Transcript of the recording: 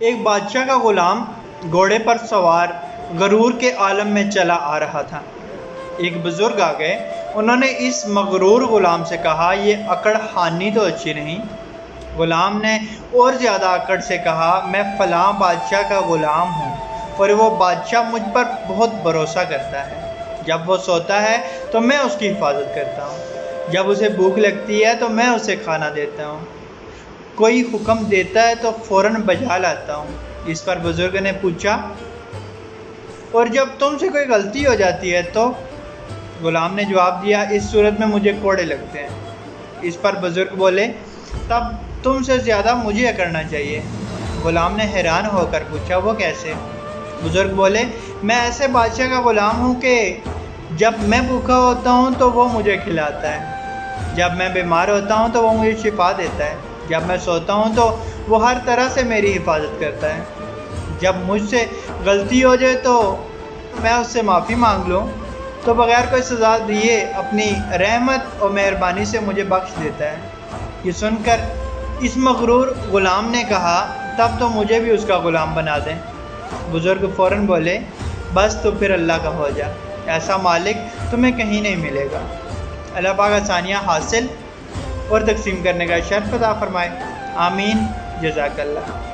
ایک بادشاہ کا غلام گھوڑے پر سوار غرور کے عالم میں چلا آ رہا تھا۔ ایک بزرگ آ گئے، انہوں نے اس مغرور غلام سے کہا، یہ اکڑ خانی تو اچھی نہیں۔ غلام نے اور زیادہ اکڑ سے کہا، میں فلاں بادشاہ کا غلام ہوں اور وہ بادشاہ مجھ پر بہت بھروسہ کرتا ہے۔ جب وہ سوتا ہے تو میں اس کی حفاظت کرتا ہوں، جب اسے بھوک لگتی ہے تو میں اسے کھانا دیتا ہوں، کوئی حکم دیتا ہے تو فوراً بجا لاتا ہوں۔ اس پر بزرگ نے پوچھا، اور جب تم سے کوئی غلطی ہو جاتی ہے تو؟ غلام نے جواب دیا، اس صورت میں مجھے کوڑے لگتے ہیں۔ اس پر بزرگ بولے، تب تم سے زیادہ مجھے اکڑنا چاہیے۔ غلام نے حیران ہو کر پوچھا، وہ کیسے؟ بزرگ بولے، میں ایسے بادشاہ کا غلام ہوں کہ جب میں بھوکا ہوتا ہوں تو وہ مجھے کھلاتا ہے، جب میں بیمار ہوتا ہوں تو وہ مجھے شفا دیتا ہے، جب میں سوتا ہوں تو وہ ہر طرح سے میری حفاظت کرتا ہے، جب مجھ سے غلطی ہو جائے تو میں اس سے معافی مانگ لوں تو بغیر کوئی سزا دیے اپنی رحمت اور مہربانی سے مجھے بخش دیتا ہے۔ یہ سن کر اس مغرور غلام نے کہا، تب تو مجھے بھی اس کا غلام بنا دیں۔ بزرگ فوراً بولے، بس تو پھر اللہ کا ہو جا، ایسا مالک تمہیں کہیں نہیں ملے گا۔ اللہ پاک آسانیاں حاصل اور تقسیم کرنے کا شرف عطا فرمائے، آمین، جزاک اللہ۔